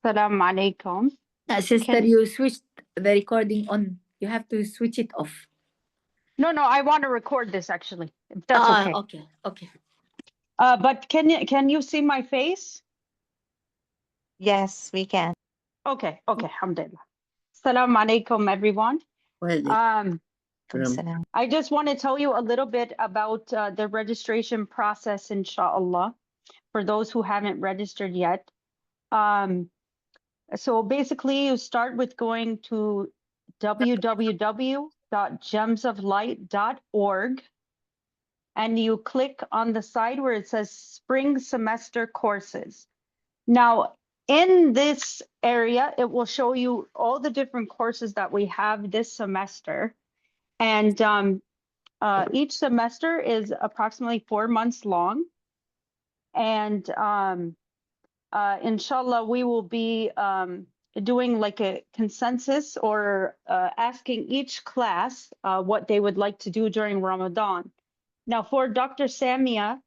Assalamu alaikum. Sister, you switched the recording on. You have to switch it off. No, I want to record this actually, if that's okay. Okay. But can you see my face? Yes, we can. Okay, alhamdulillah. Assalamu alaikum, everyone. Well, I just want to tell you a little bit about the registration process, inshallah, for those who haven't registered yet. So basically, you start with going to www.gemsoflight.org, and you click on the side where it says Spring Semester Courses. Now, in this area, it will show you all the different courses that we have this semester. And each semester is approximately 4 months long. And inshallah, we will be doing like a consensus or asking each class what they would like to do during Ramadan. Now, for Dr. Samia,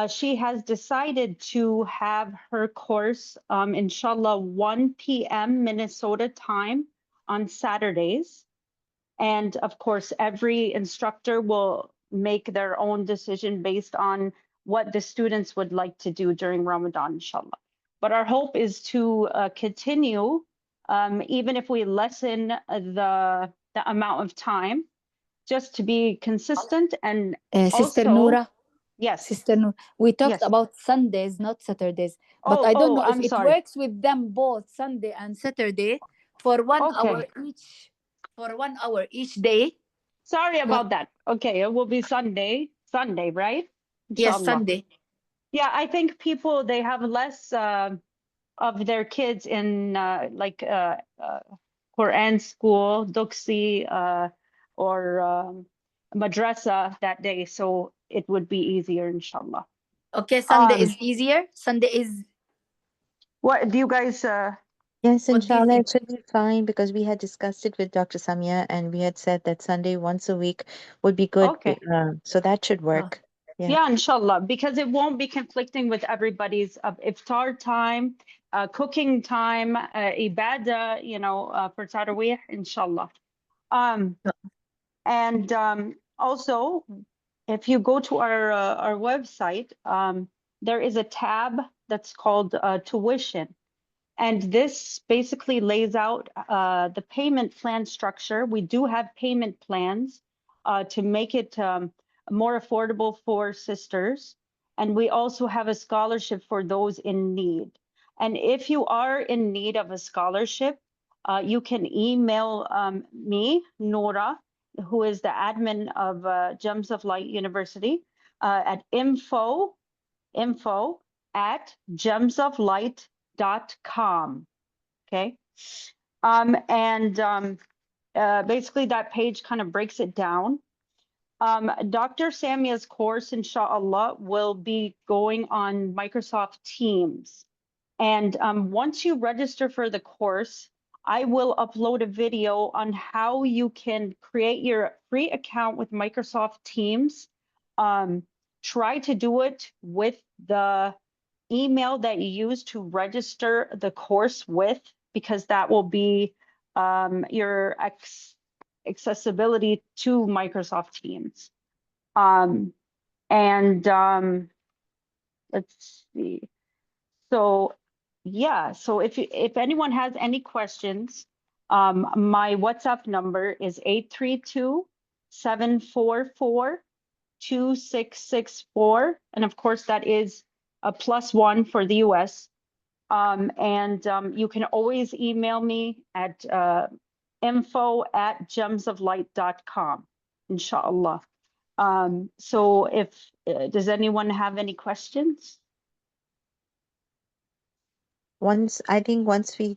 she has decided to have her course, inshallah, 1 p.m. Minnesota time on Saturdays. And of course, every instructor will make their own decision based on what the students would like to do during Ramadan, inshallah. But our hope is to continue, even if we lessen the amount of time, just to be consistent. And Sister also, Noura. Yes. Sister Noura, we talked Yes. about Sundays, not Saturdays. But I don't know if I'm it sorry. works with them both Sunday and Saturday for 1 hour each. For 1 hour each day. Sorry about that. Okay, it will be Sunday, right? Yes, Inshallah. Sunday. Yeah, I think people, they have less of their kids in like Quran school, Duksi, or madrasa that day, so it would be easier, inshallah. Okay, Sunday is easier. Sunday is. What do you guys? Yes, What do you inshallah, think? it should be fine because we had discussed it with Dr. Samia and we had said that Sunday once a week would be good. Okay. So that should work. Yeah, inshallah, because it won't be conflicting with everybody's iftar time, cooking time, ibadah, for Taraweeh, inshallah. And also, if you go to our website, there is a tab that's called tuition. And this basically lays out the payment plan structure. We do have payment plans to make it more affordable for sisters. And we also have a scholarship for those in need. And if you are in need of a scholarship, you can email me, Nora, who is the admin of Gems of Light University, at info@gemsoflight.com. Okay. Basically that page kind of breaks it down. Dr. Samia's course, inshallah, will be going on Microsoft Teams. And once you register for the course, I will upload a video on how you can create your free account with Microsoft Teams. Try to do it with the email that you use to register the course with, because that will be your accessibility to Microsoft Teams. Let's see. So yeah, so if anyone has any questions, my WhatsApp number is 832-744-2664. And of course, that is a +1 for the US. You can always email me at info@gemsoflight.com, inshallah. So does anyone have any questions? I think once we